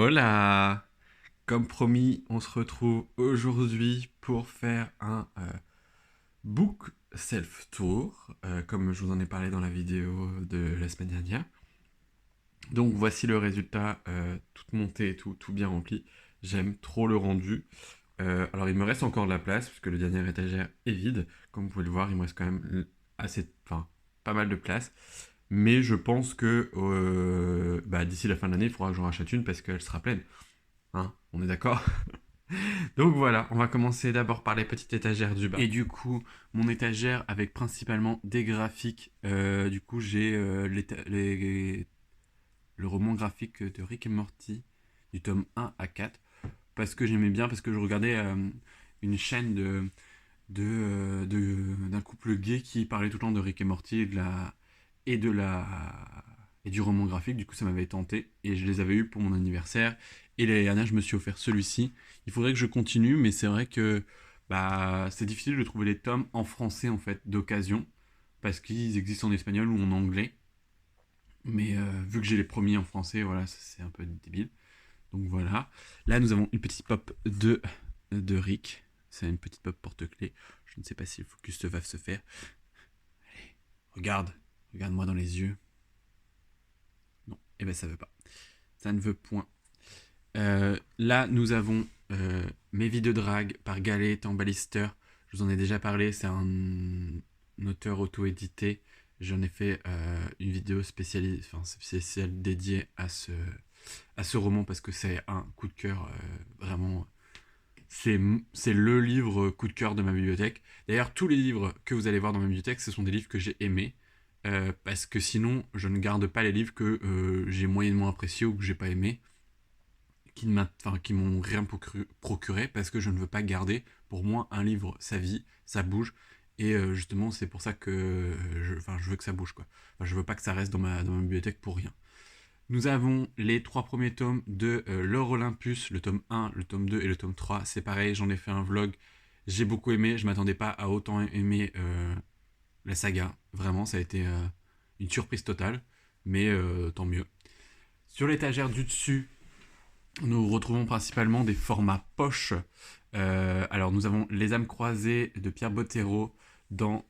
Hola! Comme promis, on se retrouve aujourd'hui pour faire un book self-tour, comme je vous en ai parlé dans la vidéo de la semaine dernière. Donc voici le résultat, toute montée et tout bien rempli. J'aime trop le rendu. Alors il me reste encore de la place, puisque le dernier étagère est vide. Comme vous pouvez le voir, il me reste quand même pas mal de place. Mais je pense que d'ici la fin de l'année, il faudra que j'en rachète une parce qu'elle sera pleine. Hein, on est d'accord? Donc voilà, on va commencer d'abord par les petites étagères du bas. Et du coup, mon étagère avec principalement des graphiques. Du coup, j'ai le roman graphique de Rick et Morty, du tome 1 à 4. Parce que j'aimais bien, parce que je regardais une chaîne d'un couple gay qui parlait tout le temps de Rick et Morty et de la et du roman graphique. Du coup, ça m'avait tenté et je les avais eus pour mon anniversaire. Et l'année dernière, je me suis offert celui-ci. Il faudrait que je continue, mais c'est vrai que c'est difficile de trouver les tomes en français en fait d'occasion parce qu'ils existent en espagnol ou en anglais. Mais vu que j'ai les premiers en français, voilà, c'est un peu débile. Donc voilà. Là, nous avons une petite pop de Rick. C'est une petite pop porte-clés. Je ne sais pas si le focus va se faire. Allez, regarde. Regarde-moi dans les yeux. Non, eh ben ça veut pas. Ça ne veut point. Là, nous avons Mes vies de drague par Galet Tambalister. Je vous en ai déjà parlé. C'est un auteur auto-édité. J'en ai fait une vidéo spéciale dédiée à ce roman parce que c'est un coup de cœur vraiment. C'est le livre coup de cœur de ma bibliothèque. D'ailleurs, tous les livres que vous allez voir dans ma bibliothèque, ce sont des livres que j'ai aimés. Parce que sinon, je ne garde pas les livres que j'ai moyennement appréciés ou que j'ai pas aimés, qui m'ont rien procuré, parce que je ne veux pas garder. Pour moi, un livre, ça vit, ça bouge. Et justement, c'est pour ça que je veux que ça bouge, quoi. Enfin, je veux pas que ça reste dans ma bibliothèque pour rien. Nous avons les trois premiers tomes de L'Or Olympus, le tome 1, le tome 2 et le tome 3. C'est pareil, j'en ai fait un vlog. J'ai beaucoup aimé, je m'attendais pas à autant aimer la saga. Vraiment, ça a été une surprise totale, mais tant mieux. Sur l'étagère du dessus, nous retrouvons principalement des formats poche. Alors, nous avons Les âmes croisées de Pierre Bottero dans,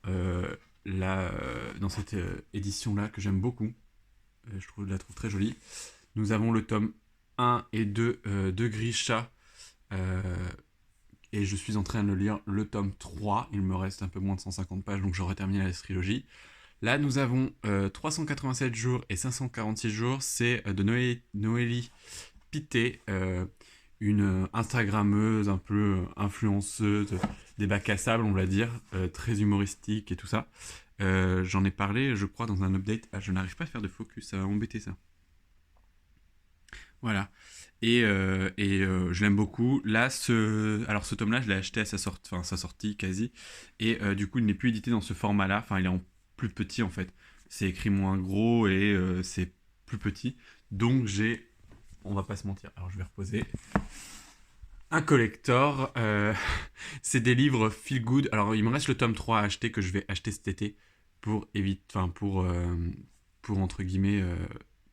dans cette édition-là que j'aime beaucoup. Je la trouve très jolie. Nous avons le tome 1 et 2 de Grisha. Et je suis en train de lire le tome 3. Il me reste un peu moins de 150 pages, donc j'aurai terminé la trilogie. Là, nous avons 387 jours et 546 jours. C'est de Noélie Pité, une Instagrammeuse un peu influenceuse des bacs à sable, on va dire, très humoristique et tout ça. J'en ai parlé, je crois, dans un update. Ah, je n'arrive pas à faire de focus, ça va m'embêter ça. Voilà. Et je l'aime beaucoup. Là, ce tome-là, je l'ai acheté à sa sortie quasi. Et du coup, il n'est plus édité dans ce format-là. Enfin, il est en plus petit en fait. C'est écrit moins gros et c'est plus petit. Donc on va pas se mentir. Alors je vais reposer. Un collector. C'est des livres feel good. Alors il me reste le tome 3 à acheter que je vais acheter cet été pour éviter, pour entre guillemets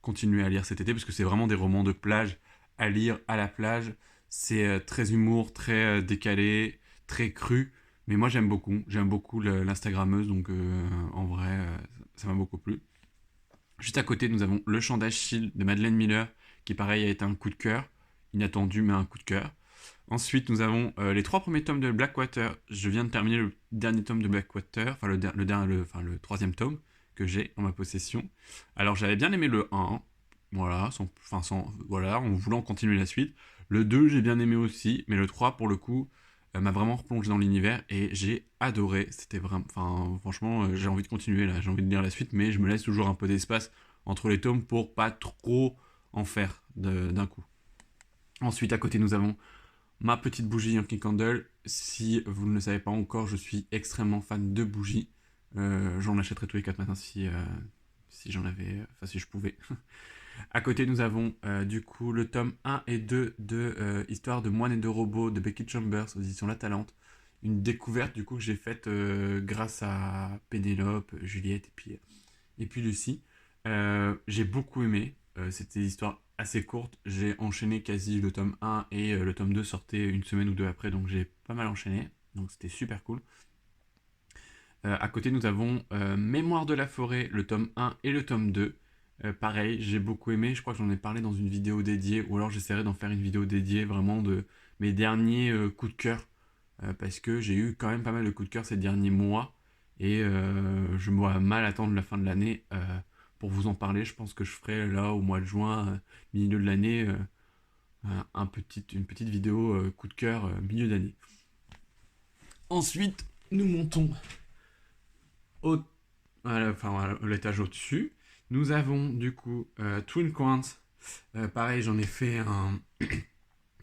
continuer à lire cet été parce que c'est vraiment des romans de plage à lire à la plage. C'est très humour, très décalé, très cru. Mais moi j'aime beaucoup l'instagrammeuse, donc en vrai ça m'a beaucoup plu. Juste à côté nous avons Le Chant d'Achille de Madeleine Miller qui pareil a été un coup de cœur, inattendu mais un coup de cœur. Ensuite, nous avons les trois premiers tomes de Blackwater. Je viens de terminer le dernier tome de Blackwater, enfin le troisième tome que j'ai en ma possession. Alors, j'avais bien aimé le 1, voilà, voilà, en voulant continuer la suite. Le 2, j'ai bien aimé aussi, mais le 3, pour le coup, m'a vraiment replongé dans l'univers et j'ai adoré. C'était vraiment, enfin, franchement, j'ai envie de continuer là, j'ai envie de lire la suite, mais je me laisse toujours un peu d'espace entre les tomes pour pas trop en faire d'un coup. Ensuite, à côté, nous avons ma petite bougie Yankee Candle. Si vous ne le savez pas encore, je suis extrêmement fan de bougies. J'en achèterais tous les 4 matins si j'en avais, enfin si je pouvais. À côté, nous avons du coup le tome 1 et 2 de Histoire de moines et de robots de Becky Chambers aux éditions La Talente. Une découverte du coup que j'ai faite grâce à Pénélope, Juliette et puis Lucie. J'ai beaucoup aimé. C'était des histoires assez courte. J'ai enchaîné quasi le tome 1 et le tome 2 sortait une semaine ou deux après, donc j'ai pas mal enchaîné. Donc c'était super cool. À côté, nous avons Mémoire de la forêt, le tome 1 et le tome 2. Pareil, j'ai beaucoup aimé. Je crois que j'en ai parlé dans une vidéo dédiée, ou alors j'essaierai d'en faire une vidéo dédiée vraiment de mes derniers coups de cœur. Parce que j'ai eu quand même pas mal de coups de cœur ces derniers mois. Et je me vois mal attendre la fin de l'année pour vous en parler. Je pense que je ferai là au mois de juin, milieu de l'année, une petite vidéo coup de cœur milieu d'année. Ensuite, nous montons au enfin, l'étage au-dessus. Nous avons du coup Twin Quant. Pareil, j'en ai fait un.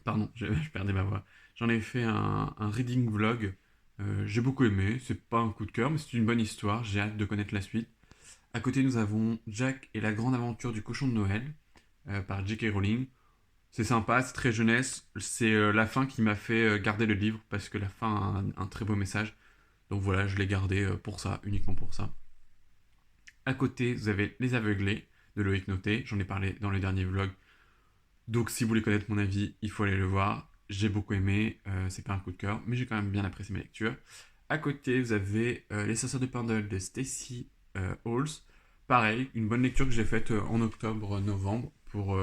Pardon, je perdais ma voix. J'en ai fait un reading vlog. J'ai beaucoup aimé. C'est pas un coup de cœur, mais c'est une bonne histoire. J'ai hâte de connaître la suite. À côté, nous avons Jack et la grande aventure du cochon de Noël par J.K. Rowling. C'est sympa, c'est très jeunesse. C'est la fin qui m'a fait garder le livre parce que la fin a un très beau message. Donc voilà, je l'ai gardé pour ça, uniquement pour ça. À côté, vous avez Les Aveuglés de Loïc Noté. J'en ai parlé dans le dernier vlog. Donc, si vous voulez connaître mon avis, il faut aller le voir. J'ai beaucoup aimé. C'est pas un coup de cœur, mais j'ai quand même bien apprécié mes lectures. À côté, vous avez Les Chasseurs de Pendle de Stacey Halls. Pareil, une bonne lecture que j'ai faite en octobre-novembre pour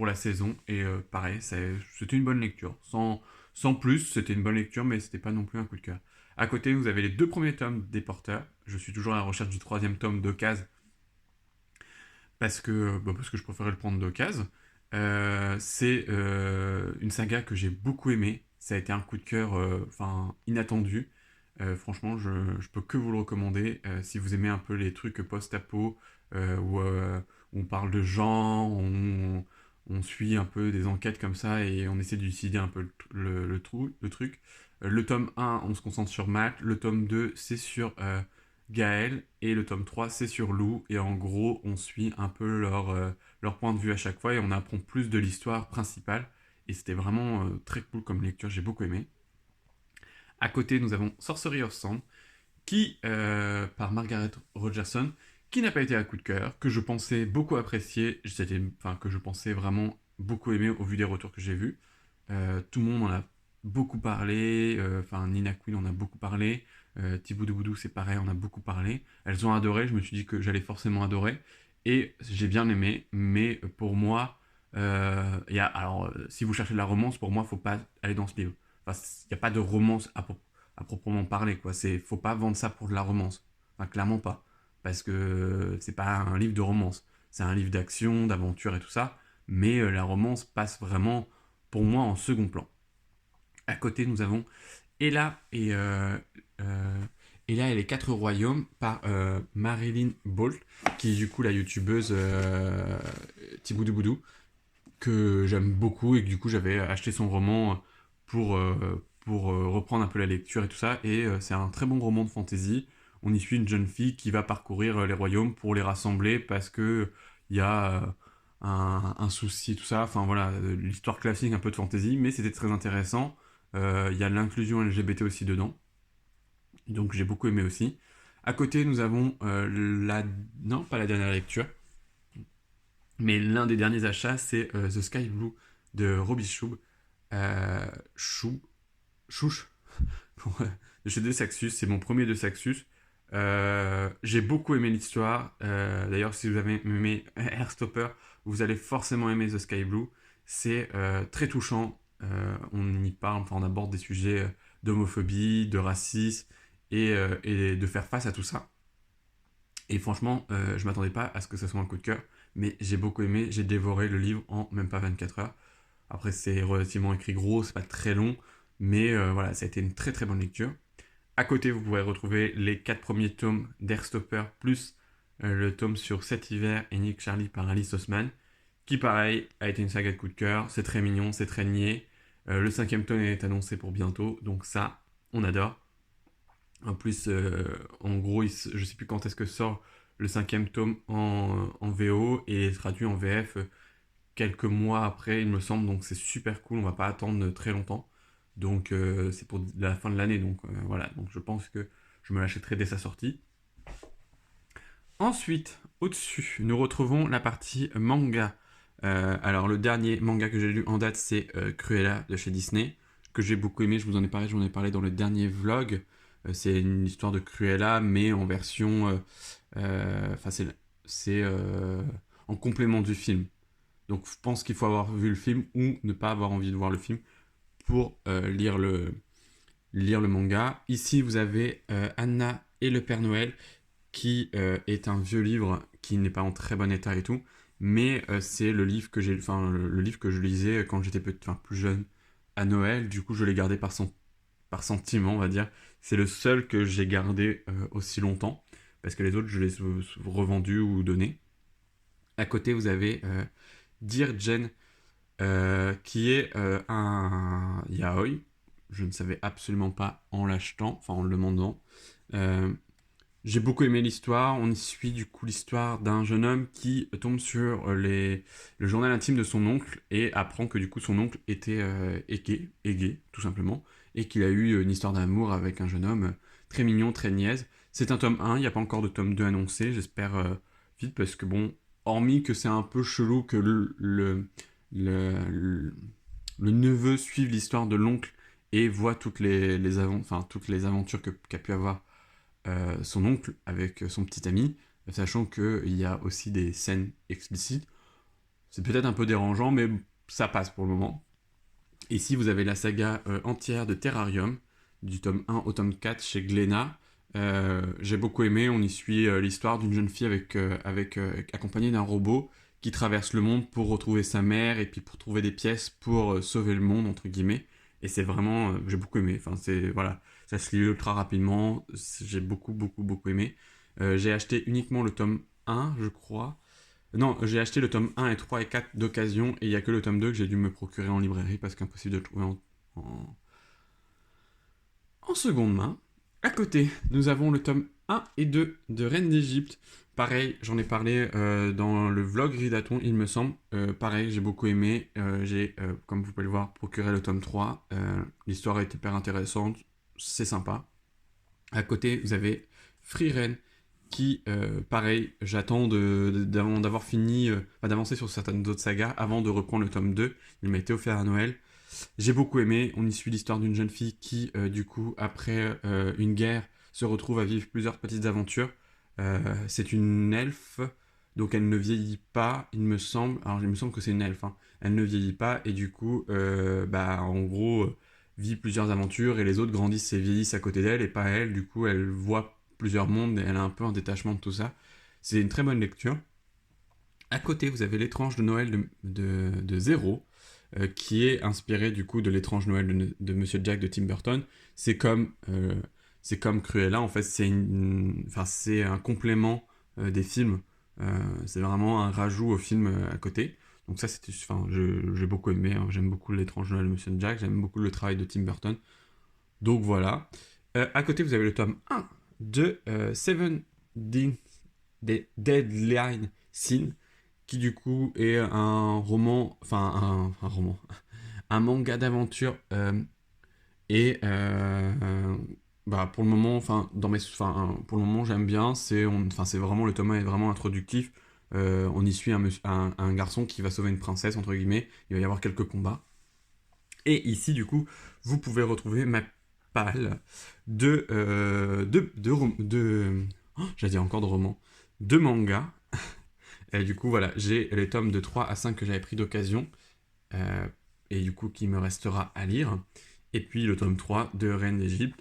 la saison. Et pareil, c'était une bonne lecture. Sans plus, c'était une bonne lecture, mais c'était pas non plus un coup de cœur. À côté, vous avez les 2 premiers tomes des Porteurs. Je suis toujours à la recherche du 3e tome d'occasion parce que je préférais le prendre d'occasion. C'est une saga que j'ai beaucoup aimée. Ça a été un coup de cœur inattendu. Franchement, je peux que vous le recommander. Si vous aimez un peu les trucs post-apo, où on parle de gens, on suit un peu des enquêtes comme ça et on essaie d'élucider un peu le truc. Le tome 1, on se concentre sur Matt. Le tome 2, c'est sur Gaël. Et le tome 3, c'est sur Lou. Et en gros, on suit un peu leur point de vue à chaque fois et on apprend plus de l'histoire principale. Et c'était vraiment très cool comme lecture, j'ai beaucoup aimé. À côté, nous avons Sorcery of Sand, par Margaret Rogerson, qui n'a pas été un coup de cœur, que je pensais beaucoup apprécier, que je pensais vraiment beaucoup aimer au vu des retours que j'ai vus. Tout le monde en a beaucoup parlé, Nina Queen en a beaucoup parlé, Thibaudou Boudou c'est pareil, on a beaucoup parlé. Elles ont adoré, je me suis dit que j'allais forcément adorer, et j'ai bien aimé, mais pour moi, si vous cherchez de la romance, pour moi, il ne faut pas aller dans ce livre. Enfin, il n'y a pas de romance à proprement parler, quoi. Faut pas vendre ça pour de la romance. Enfin, clairement pas. Parce que c'est pas un livre de romance. C'est un livre d'action, d'aventure et tout ça. Mais la romance passe vraiment, pour moi, en second plan. À côté, nous avons Ella euh, Ella et les 4 royaumes par Marilyn Bolt, qui est du coup la youtubeuse Thiboudou Boudou, que j'aime beaucoup et que du coup j'avais acheté son roman pour reprendre un peu la lecture et tout ça. Et c'est un très bon roman de fantasy. On y suit une jeune fille qui va parcourir les royaumes pour les rassembler parce que il y a un souci, tout ça. Enfin voilà, l'histoire classique un peu de fantasy, mais c'était très intéressant. Il y a l'inclusion LGBT aussi dedans. Donc j'ai beaucoup aimé aussi. À côté, nous avons Non, pas la dernière lecture, mais l'un des derniers achats, c'est The Sky Blue de Roby Schub. Schub Chouche, de chez De Saxus, c'est mon premier De Saxus. J'ai beaucoup aimé l'histoire. D'ailleurs, si vous avez aimé Airstopper, vous allez forcément aimer The Sky Blue. C'est très touchant. On y parle, on aborde des sujets d'homophobie, de racisme et de faire face à tout ça. Et franchement, je m'attendais pas à ce que ça soit un coup de cœur, mais j'ai beaucoup aimé. J'ai dévoré le livre en même pas 24 heures. Après, c'est relativement écrit gros, c'est pas très long, mais voilà, ça a été une très très bonne lecture. À côté, vous pourrez retrouver les 4 premiers tomes d'Airstopper, plus le tome sur Cet hiver et Nick Charlie par Alice Osman, qui pareil a été une saga de coup de cœur. C'est très mignon, c'est très niais. Le 5e tome est annoncé pour bientôt, donc ça, on adore. En plus, en gros, je sais plus quand est-ce que sort le 5e tome en VO et traduit en VF quelques mois après, il me semble, donc c'est super cool, on va pas attendre très longtemps. Donc c'est pour la fin de l'année, donc voilà, donc je pense que je me l'achèterai dès sa sortie. Ensuite, au-dessus, nous retrouvons la partie manga Alors le dernier manga que j'ai lu en date, c'est Cruella de chez Disney, que j'ai beaucoup aimé, je vous en ai parlé, j'en ai parlé dans le dernier vlog. C'est une histoire de Cruella, mais en version... Enfin, c'est en complément du film. Donc je pense qu'il faut avoir vu le film ou ne pas avoir envie de voir le film pour lire le manga. Ici, vous avez Anna et le Père Noël, qui est un vieux livre qui n'est pas en très bon état et tout, mais c'est le livre que le livre que je lisais quand j'étais plus jeune à Noël. Du coup, je l'ai gardé par sentiment, on va dire. C'est le seul que j'ai gardé aussi longtemps, parce que les autres, je les ai revendus ou donnés. À côté, vous avez Dear Jen, qui est un yaoi. Je ne savais absolument pas en l'achetant, enfin en le demandant. Euh, j'ai beaucoup aimé l'histoire. On y suit du coup l'histoire d'un jeune homme qui tombe sur le journal intime de son oncle et apprend que du coup son oncle est gay, tout simplement, et qu'il a eu une histoire d'amour avec un jeune homme très mignon, très niaise. C'est un tome 1, il n'y a pas encore de tome 2 annoncé, j'espère vite, parce que bon, hormis que c'est un peu chelou que le, le neveu suive l'histoire de l'oncle et voit toutes les aventures qu'a pu avoir son oncle avec son petit ami, sachant qu'il y a aussi des scènes explicites. C'est peut-être un peu dérangeant, mais ça passe pour le moment. Ici, vous avez la saga entière de Terrarium, du tome 1 au tome 4 chez Glénat. J'ai beaucoup aimé, on y suit l'histoire d'une jeune fille accompagnée d'un robot qui traverse le monde pour retrouver sa mère et puis pour trouver des pièces pour sauver le monde, entre guillemets. Et c'est vraiment, j'ai beaucoup aimé. Enfin, voilà, ça se lit ultra rapidement. J'ai beaucoup aimé. J'ai acheté uniquement le tome 1, je crois. Non, j'ai acheté le tome 1 et 3 et 4 d'occasion et il n'y a que le tome 2 que j'ai dû me procurer en librairie parce qu'impossible de le trouver en, en seconde main. À côté, nous avons le tome 1 et 2 de Reine d'Égypte. Pareil, j'en ai parlé dans le vlog Ridaton, il me semble. Pareil, j'ai beaucoup aimé. Comme vous pouvez le voir, procuré le tome 3. L'histoire est hyper intéressante, c'est sympa. À côté, vous avez Free Ren, qui, pareil, j'attends d'avoir fini, d'avancer sur certaines autres sagas avant de reprendre le tome 2. Il m'a été offert à Noël. J'ai beaucoup aimé. On y suit l'histoire d'une jeune fille qui, du coup, après une guerre, se retrouve à vivre plusieurs petites aventures. C'est une elfe, donc elle ne vieillit pas, il me semble. Alors, il me semble que c'est une elfe, hein. Elle ne vieillit pas, et du coup, en gros, vit plusieurs aventures, et les autres grandissent et vieillissent à côté d'elle, et pas elle. Du coup, elle voit plusieurs mondes, et elle a un peu un détachement de tout ça. C'est une très bonne lecture. À côté, vous avez l'étrange de Noël de Zéro, qui est inspiré du coup de l'étrange Noël de Monsieur Jack de Tim Burton. C'est comme Cruella, en fait, c'est un complément des films. C'est vraiment un rajout au film à côté. Donc ça, j'ai beaucoup aimé, hein. J'aime beaucoup l'étrange Noël de Monsieur Jack, j'aime beaucoup le travail de Tim Burton. Donc voilà. À côté, vous avez le tome 1 de Seven Deadline Sin, qui du coup est un roman, un roman, un manga d'aventure et pour le moment, pour le moment j'aime bien. C'est vraiment le tome 1 est vraiment introductif. On y suit un garçon qui va sauver une princesse entre guillemets. Il va y avoir quelques combats. Et ici du coup, vous pouvez retrouver ma palle j'allais dire encore de romans, de mangas. Et du coup, voilà, j'ai les tomes de 3 à 5 que j'avais pris d'occasion, euh, et du coup, qui me restera à lire. Et puis le tome 3 de Reine d'Égypte.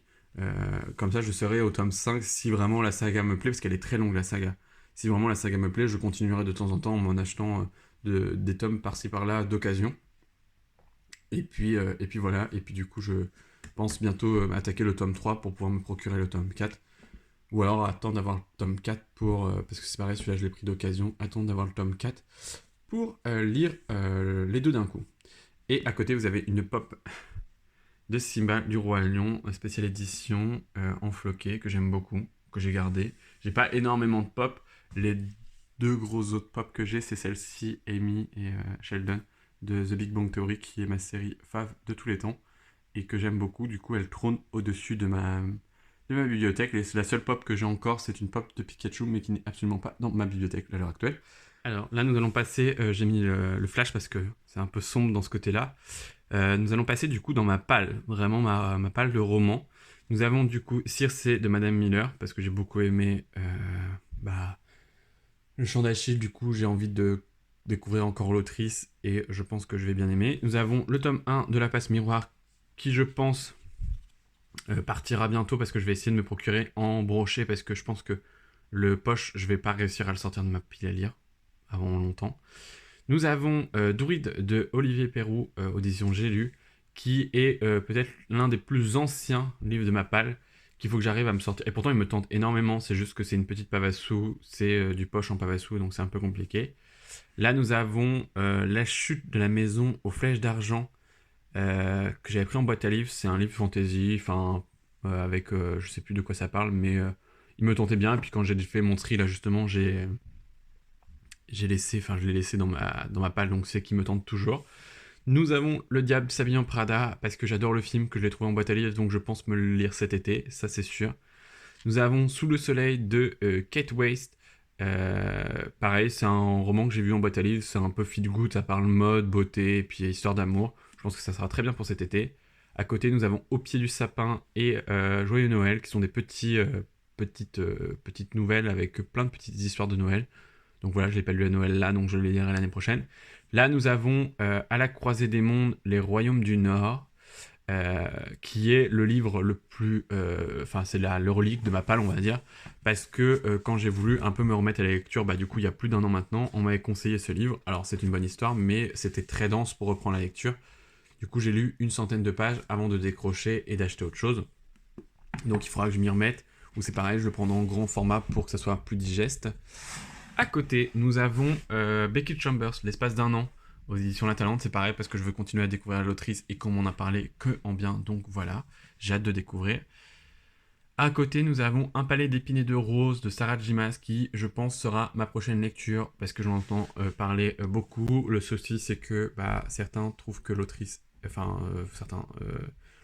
Comme ça, je serai au tome 5 si vraiment la saga me plaît, parce qu'elle est très longue, la saga. Si vraiment la saga me plaît, je continuerai de temps en temps en m'en achetant des tomes par-ci par-là d'occasion. Et puis voilà, et puis du coup, je pense bientôt attaquer le tome 3 pour pouvoir me procurer le tome 4. Ou alors attendre d'avoir le tome 4 parce que c'est pareil, celui-là je l'ai pris d'occasion, attendre d'avoir le tome 4 pour lire les deux d'un coup. Et à côté, vous avez une pop de Simba du Roi Lion, spéciale édition en floqué, que j'aime beaucoup, que j'ai gardé. J'ai pas énormément de pop. Les deux gros autres pop que j'ai, c'est celle-ci, Amy et Sheldon, de The Big Bang Theory, qui est ma série fave de tous les temps, et que j'aime beaucoup. Du coup, elle trône au-dessus de ma bibliothèque. La seule pop que j'ai encore, c'est une pop de Pikachu, mais qui n'est absolument pas dans ma bibliothèque à l'heure actuelle. Alors là, nous allons passer, j'ai mis le flash parce que c'est un peu sombre dans ce côté-là. Nous allons passer du coup dans ma palle, vraiment ma palle de roman. Nous avons du coup Circe de Madame Miller, parce que j'ai beaucoup aimé le chant d'Achille, du coup j'ai envie de découvrir encore l'autrice et je pense que je vais bien aimer. Nous avons le tome 1 de La Passe Miroir, qui je pense partira bientôt parce que je vais essayer de me procurer en brochet parce que je pense que le poche, je vais pas réussir à le sortir de ma pile à lire avant longtemps. Nous avons Druide de Olivier Perroux, audition J'ai lu, qui est peut-être l'un des plus anciens livres de ma palle, qu'il faut que j'arrive à me sortir. Et pourtant, il me tente énormément, c'est juste que c'est une petite Pavassou, c'est du poche en Pavassou, donc c'est un peu compliqué. Là, nous avons La chute de la maison aux flèches d'argent, que j'avais pris en boîte à livres. C'est un livre fantasy, enfin, avec, je sais plus de quoi ça parle, mais il me tentait bien. Et puis quand j'ai fait mon tri, là, justement, je l'ai laissé dans ma palle, donc c'est qui me tente toujours. Nous avons Le Diable s'habille en Prada, parce que j'adore le film, que je l'ai trouvé en boîte à livres, donc je pense me le lire cet été, ça c'est sûr. Nous avons Sous le soleil de Kate Waste. Pareil, c'est un roman que j'ai vu en boîte à livres, c'est un peu feel good, ça parle mode, beauté, et puis histoire d'amour. Je pense que ça sera très bien pour cet été. À côté, nous avons Au pied du sapin et Joyeux Noël, qui sont des petites nouvelles avec plein de petites histoires de Noël. Donc voilà, je l'ai pas lu à Noël là, donc je le lirai l'année prochaine. Là, nous avons À la croisée des mondes, Les Royaumes du Nord, qui est le livre le plus... Enfin, c'est le relique de ma palle, on va dire, parce que quand j'ai voulu un peu me remettre à la lecture, du coup, il y a plus d'un an maintenant, on m'avait conseillé ce livre. Alors, c'est une bonne histoire, mais c'était très dense pour reprendre la lecture. Du coup, j'ai lu une centaine de pages avant de décrocher et d'acheter autre chose. Donc, il faudra que je m'y remette, ou c'est pareil, je le prends en grand format pour que ça soit plus digeste. À côté, nous avons Becky Chambers, L'espace d'un an, aux éditions La Talente. C'est pareil parce que je veux continuer à découvrir l'autrice et qu'on m'en a parlé que en bien. Donc voilà, j'ai hâte de découvrir. À côté, nous avons Un palais d'épines et de roses de Sarah Jimas qui, je pense, sera ma prochaine lecture parce que j'en entends parler beaucoup. Le souci, c'est que certains trouvent que l'autrice...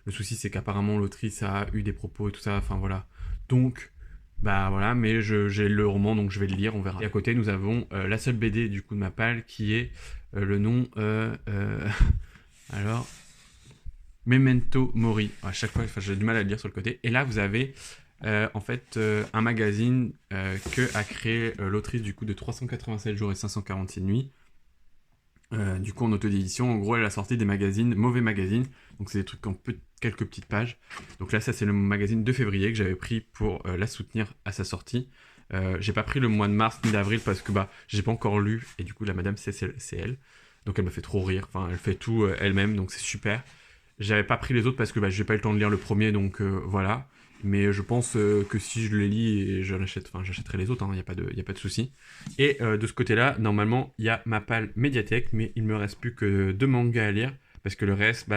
le souci, c'est qu'apparemment l'autrice a eu des propos et tout ça. Enfin voilà. Donc... voilà, mais j'ai le roman, donc je vais le lire, on verra. Et à côté, nous avons la seule BD du coup de ma palle, qui est le nom... alors... Memento Mori. À chaque fois, j'ai du mal à le lire sur le côté. Et là, vous avez un magazine que a créé l'autrice du coup de 387 jours et 546 nuits. Du coup, en auto-édition, en gros, elle a sorti des magazines, mauvais magazines. Donc, c'est des trucs en quelques petites pages. Donc là, ça, c'est le magazine de février que j'avais pris pour la soutenir à sa sortie. J'ai pas pris le mois de mars ni d'avril parce que j'ai pas encore lu. Et du coup, la madame, c'est elle. Donc, elle me fait trop rire. Enfin, elle fait tout elle-même. Donc, c'est super. J'avais pas pris les autres parce que j'ai pas eu le temps de lire le premier. Donc, voilà. Mais je pense que si je les lis et j'achèterai les autres, il n'y a pas de souci. Et de ce côté-là, normalement, il y a ma palle médiathèque, mais il me reste plus que 2 mangas à lire, parce que le reste,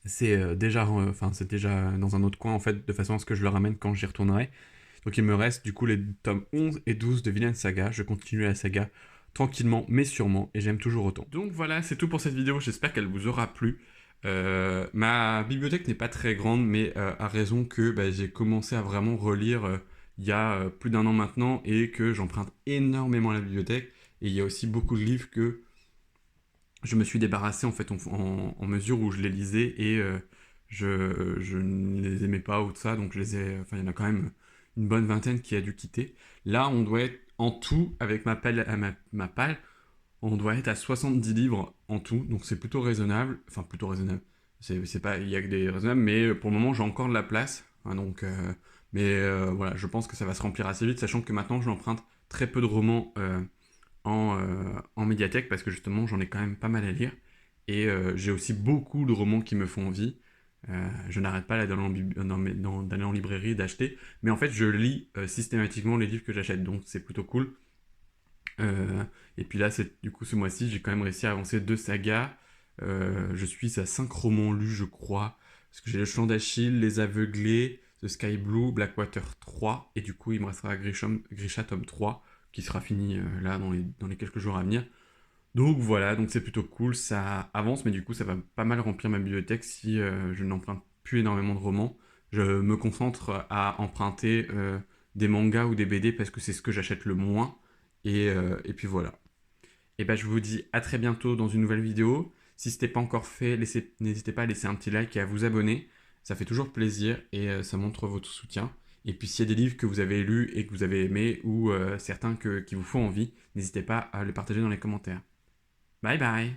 c'est déjà dans un autre coin, en fait, de façon à ce que je le ramène quand j'y retournerai. Donc il me reste du coup les tomes 11 et 12 de Vinland Saga. Je continue la saga tranquillement, mais sûrement, et j'aime toujours autant. Donc voilà, c'est tout pour cette vidéo, j'espère qu'elle vous aura plu. Ma bibliothèque n'est pas très grande, mais à raison que j'ai commencé à vraiment relire il y a plus d'un an maintenant et que j'emprunte énormément à la bibliothèque. Et il y a aussi beaucoup de livres que je me suis débarrassé en fait en mesure où je les lisais et je ne les aimais pas ou de ça. Donc je les ai, il y en a quand même une bonne vingtaine qui a dû quitter. Là, on doit être en tout avec ma palle, ma palle, on doit être à 70 livres en tout, donc c'est plutôt raisonnable. Enfin, plutôt raisonnable. C'est pas, il y a que des raisonnables, mais pour le moment, j'ai encore de la place. Hein, donc, voilà, je pense que ça va se remplir assez vite, sachant que maintenant, je l'emprunte très peu de romans en médiathèque, parce que justement, j'en ai quand même pas mal à lire. Et j'ai aussi beaucoup de romans qui me font envie. Je n'arrête pas d'aller en librairie et d'acheter. Mais en fait, je lis systématiquement les livres que j'achète, donc c'est plutôt cool. Et puis là, du coup, ce mois-ci, j'ai quand même réussi à avancer 2 sagas. Je suis à 5 romans lus, je crois. Parce que j'ai Le Chant d'Achille, Les Aveuglés, The Sky Blue, Blackwater 3. Et du coup, il me restera Grisha tome 3, qui sera fini là dans les quelques jours à venir. Donc voilà, donc c'est plutôt cool, ça avance, mais du coup, ça va pas mal remplir ma bibliothèque si je n'emprunte plus énormément de romans. Je me concentre à emprunter des mangas ou des BD parce que c'est ce que j'achète le moins. Et puis voilà. Et ben je vous dis à très bientôt dans une nouvelle vidéo. Si ce n'est pas encore fait, n'hésitez pas à laisser un petit like et à vous abonner. Ça fait toujours plaisir et ça montre votre soutien. Et puis s'il y a des livres que vous avez lus et que vous avez aimés ou certains qui vous font envie, n'hésitez pas à les partager dans les commentaires. Bye bye.